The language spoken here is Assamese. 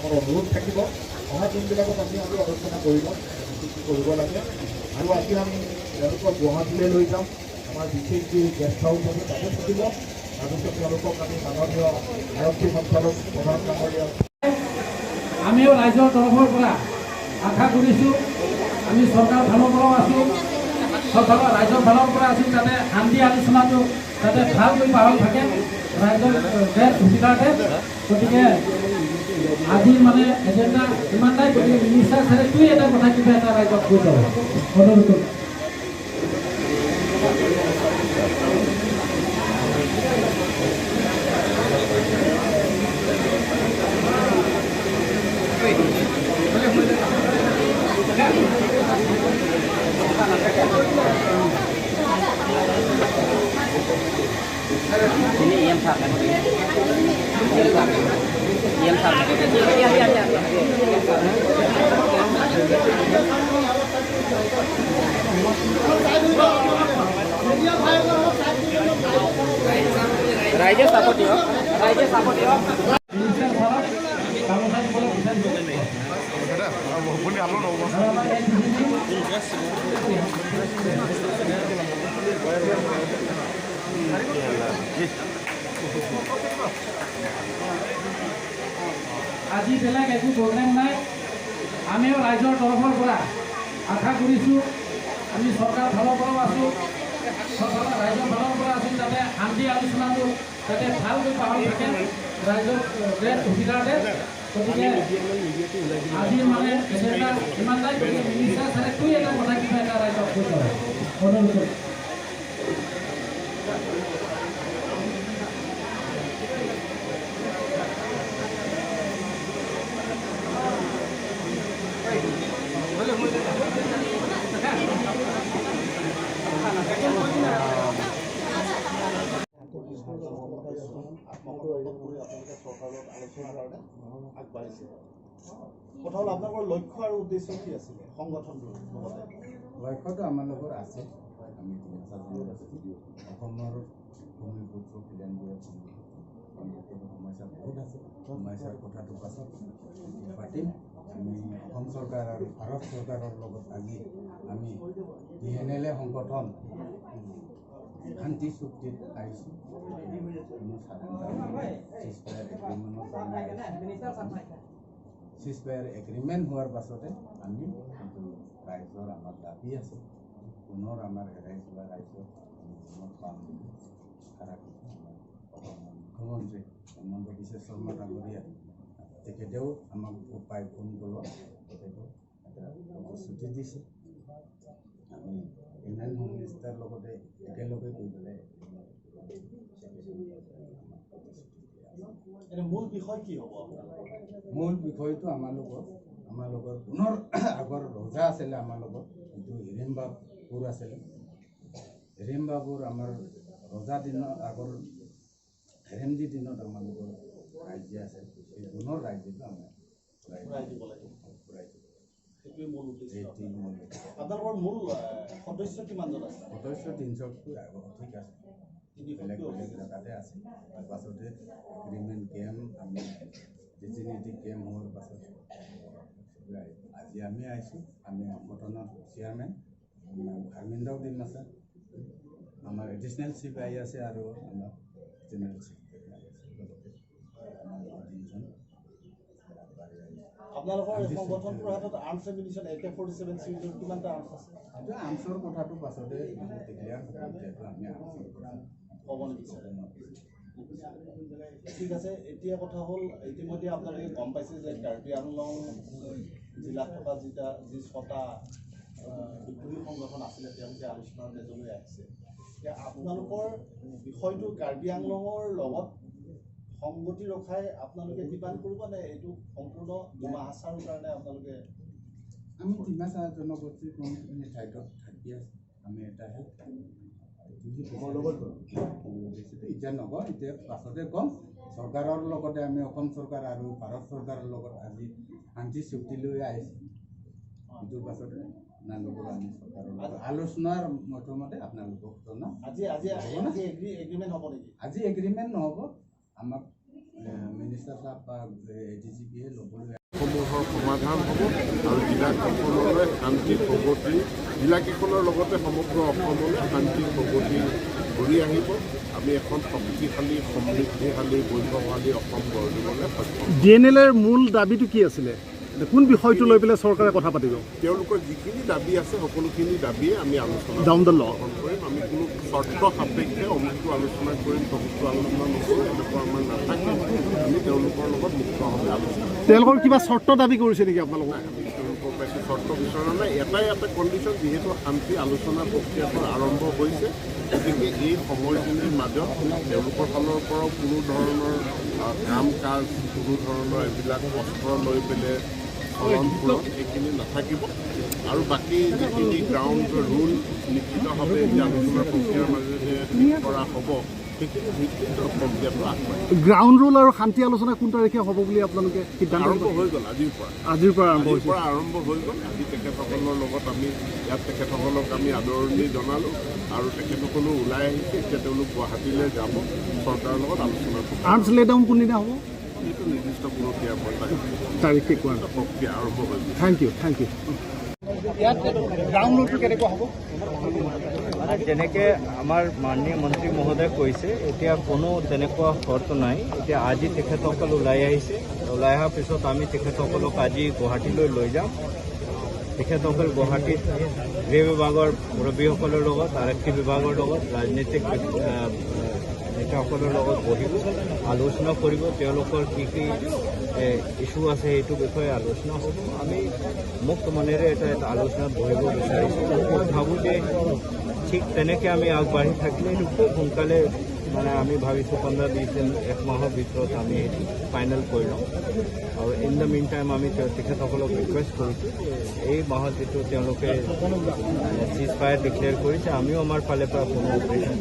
আমাৰ অনুৰোধ থাকিব অহা দিনবিলাকত আমি আৰু আলোচনা কৰি ল'ম কি কৰিব লাগে আৰু আজি আমি তেওঁলোকক গুৱাহাটীলৈ লৈ যাম আমাৰ বিশেষ যি গেষ্ট হাউচ আছে তাতে থাকিব তাৰপিছত তেওঁলোকক আমি মাননীয় আৰক্ষী সঞ্চালক প্ৰধান ডাঙৰীয়া আমিও ৰাইজৰ তৰফৰ পৰা আশা কৰিছোঁ আমি চৰকাৰ ফালৰ পৰাও আছোঁ ৰাইজৰ ফালৰ পৰা আছোঁ যাতে শান্তি আলোচনাটো যাতে ভালকৈ বাহল থাকে ৰাইজৰ দেশ সুবিধাতে গতিকে আজিৰ মানে এজেণ্ডা ইমানটাই গতিকে মিনিষ্টাৰ ছাৰে দুই এটা কথা কিবা এটা ৰাইজক কৈ যাব অনুৰোধ কৰিম Ini yang sama. Yang sama. Raja support dia. Raja support dia. আজি বেলেগ একো প্ৰগ্ৰেম নাই আমিও ৰাইজৰ তৰফৰ পৰা আশা কৰিছোঁ আমি চৰকাৰ ফালৰ পৰাও আছোঁ ৰাইজৰ ফালৰ পৰা আছোঁ যাতে শান্তি আলোচনাটো যাতে ভালকৈ বাহল থাকে ৰাইজৰ দেশ সুবিধাতে গতিকে আজিৰ মানে এজেণ্ডা ইমানটাই গতিকে মিনিষ্টাৰ ছাৰে দুই এটা কথা কিবা এটা ৰাইজক কৈ যাব অনুৰোধ কৰিম কথা হ'ল আপোনালোকৰ লক্ষ্য আৰু উদ্দেশ্য কি আছিলে সংগঠনটোৰ লগতে লক্ষ্যটো আমালোকৰ আছে আমি অসমৰ ভূমিপুত্ৰ ক্ৰীড়াবোৰে সমস্যা বহুত আছে সমস্যাৰ কথাটো পাছত পাতিম আমি অসম চৰকাৰ আৰু ভাৰত চৰকাৰৰ লগত আজি আমি DNLA সংগঠন শান্তি চুক্তিত আহিছোঁ সিজফায়াৰ এগ্ৰিমেণ্ট হোৱাৰ পাছতে আমি ৰাইজৰ আমাৰ দাবী আছে পুনৰ আমাৰ হেৰাই যোৱা ৰাইজৰ পাম মুখ্যমন্ত্ৰী হেমন্ত বিশ্ব শৰ্মা ডাঙৰীয়া তেখেতেও আমাক উপায় ফোন কৰোঁ তেখেতেও এটা প্ৰতিশ্ৰুতি দিছে আমি ইউনিয়ন হোম মিনিষ্টাৰৰ লগতে একেলগে গৈ পেলাই মূল বিষয় কি হ'ব মূল বিষয়টো আমালোকৰ পুনৰ আগৰ ৰজা আছিলে আমাৰ লগত কিন্তু হিৰিম্বাপুৰ আছিলে হিৰিম্বাপুৰ আমাৰ ৰজা দিনত আগৰ হেৰেমজী দিনত আমালোকৰ ৰাজ্য আছে এই পুনৰ ৰাজ্যটো আমাৰ ঘূৰাই দিব লাগিব সেইটোৱে মূল উদ্দেশ্য আপোনালোকৰ মূল সদস্য কিমানজন আছে সদস্য 300তকৈ অধিক আছে বেলেগ বেলেগ জেগাতে আছে তাৰপাছতে এগ্ৰিমেণ্ট গেম আমি ৰীতিনীতি গেম হোৱাৰ পাছত আজি আমি আহিছোঁ আমি সংগঠনৰ চেয়াৰমেন ধৰ্মেন্দ্ৰ দিম আছে আমাৰ এডিশ্যনেল চিফ আহি আছে আৰু আমাৰ জেনেৰেল ছেক্ৰেটাৰী আহি আছে লগতে আপোনালোকৰ সংগঠনটোৰ হাতত আৰ্মছ এমিনিশ্যন AK-47 চিলিণ্ডাৰ কিমানটা আৰ্মছ আছে এইটো আৰ্মছৰ কথাটো পাছতে ডিক্লেয়াৰ যিহেতু আমি আৰ্মছৰ কথা ক'ব নিবিচাৰে ঠিক আছে এতিয়া কথা হ'ল ইতিমধ্যে আপোনালোকে গম পাইছে যে কাৰ্বি আংলং জিলাত থকা যি 6টা বিদ্ৰোহী সংগঠন আছিলে তেওঁলোকে আলোচনাৰ মেজলৈ আহিছে এতিয়া আপোনালোকৰ বিষয়টো কাৰ্বি আংলঙৰ লগত সংগতি ৰখাই আপোনালোকে ডিমাণ্ড কৰিব নে এইটো সম্পূৰ্ণ ডিমা হাছাৰৰ কাৰণে আপোনালোকে আমি ডিমা জনগোষ্ঠীৰ কোনখিনি ঠাইত থাকি আছোঁ আমি এটাহে এতিয়া নকওঁ এতিয়া পাছতে ক'ম চৰকাৰৰ লগতে আমি অসম চৰকাৰ আৰু ভাৰত চৰকাৰৰ লগত আজি শান্তি চুক্তি লৈ আহিছোঁ ইটোৰ পাছতে আপোনালোকৰ আমি চৰকাৰৰ লগত আলোচনাৰ মাধ্যমতে আপোনালোকক জনাম আজি এগ্ৰিমেণ্ট হ'ব নেকি আজি এগ্ৰিমেণ্ট নহ'ব আমাক মিনিষ্টাৰ চাহাব বা ADGPয়ে ল'বলৈ সমূহৰ সমাধান হ'ব আৰু জিলাকেইখনলৈ শান্তি প্ৰগতি জিলাকেইখনৰ লগতে সমগ্ৰ অসমলৈ শান্তি প্ৰগতি ঘূৰি আহিব। আমি এখন শক্তিশালী সমৃদ্ধিশালী বৈভৱশালী অসম গঢ় দিবলৈ সক্ষম। DNLৰ মূল দাবীটো কি আছিলে? কোন বিষয়টো লৈ পেলাই চৰকাৰে কথা পাতিব? তেওঁলোকৰ যিখিনি দাবী আছে সকলোখিনি দাবীয়ে আমি আলোচনা গ্ৰহণ কৰিম। আমি কোনো চৰ্ত সাপেক্ষে অমুকটো আলোচনা কৰিম তমুকটো আলোচনা নকৰোঁ, এনেকুৱা আমাৰ নাথাকে। আমি তেওঁলোকৰ লগত মুক্তভাৱে আলোচনা কৰিম। তেওঁলোকৰ কিবা চৰ্ত দাবী কৰিছে নেকি আপোনালোকক? আমি তেওঁলোকৰ পৰা চৰ্ত বিচৰা নাই। এটাই এটা কণ্ডিশ্যন, যিহেতু শান্তি আলোচনা প্ৰক্ৰিয়াটো আৰম্ভ হৈছে, গতিকে এই সময়খিনিৰ মাজত তেওঁলোকৰ ফালৰ পৰাও কোনো ধৰণৰ কাম কাজ, কোনো ধৰণৰ এইবিলাক অস্ত্ৰ লৈ পেলাই চলন ফুৰণ এইখিনি নাথাকিব। আৰু বাকী যিখিনি গ্ৰাউণ্ড ৰুল নিশ্চিতভাৱে এই আলোচনাৰ প্ৰক্ৰিয়াৰ মাজেৰে ঠিক কৰা হ'ব, সেইখিনি ভিত্তিত প্ৰক্ৰিয়াটো আগবাঢ়িব। গ্ৰাউণ্ড ৰুল আৰু শান্তি আলোচনা কোন তাৰিখে হ'ব বুলি আপোনালোকে সিদ্ধান্ত আৰম্ভ হৈ গ'ল আজিৰ পৰা আৰম্ভ হৈ গ'ল। আজি তেখেতসকলৰ লগত আমি ইয়াত তেখেতসকলক আমি আদৰণি জনালোঁ আৰু তেখেতসকলো ওলাই আহিছে। এতিয়া তেওঁলোক গুৱাহাটীলৈ যাব, চৰকাৰৰ লগত আলোচনা কৰিব। আৰ্মছ লে ডাউন কোনদিনা হ'ব? এইটো নিৰ্দিষ্ট কোনো ক্ৰিয়া তাৰিখ ঠিক কৰা নাই। প্ৰক্ৰিয়া আৰম্ভ হৈ গ'ল। Thank you. ইয়াত গ্ৰাউণ্ড ৰুলটো কেনেকুৱা হ'ব? যেনেকৈ আমাৰ মাননীয় মন্ত্ৰী মহোদয়ে কৈছে, এতিয়া কোনো তেনেকুৱা শৰ্ত নাই। এতিয়া আজি তেখেতসকল ওলাই আহিছে, ওলাই অহাৰ পিছত আমি তেখেতসকলক আজি গুৱাহাটীলৈ লৈ যাম। তেখেতসকল গুৱাহাটীত গৃহ বিভাগৰ মুৰব্বীসকলৰ লগত, আৰক্ষী বিভাগৰ লগত, ৰাজনৈতিক নেতাসকলৰ লগত বহিব, আলোচনা কৰিব। তেওঁলোকৰ কি কি ইছ্যু আছে সেইটো বিষয়ে আলোচনা হ'ব। আমি মুক্ত মনেৰে এটা আলোচনাত বহিব বিচাৰিছোঁ। ভাবোঁ যে ঠিক তেনেকৈ আমি আগবাঢ়ি থাকিলে এইটো খুব সোনকালে আমি ভাবিছোঁ 15-20 দিন, 1 মাহৰ ভিতৰত আমি এইটো ফাইনেল কৰি ল'ম। আৰু ইন দ্য মিন টাইম আমি তেখেতসকলক ৰিকুৱেষ্ট কৰিছোঁ যে এই মাহত যিটো তেওঁলোকে চিজ ফায়াৰ ডিক্লেয়াৰ কৰিছে, আমিও আমাৰ ফালৰ পৰা কোনো অপাৰেশ্যন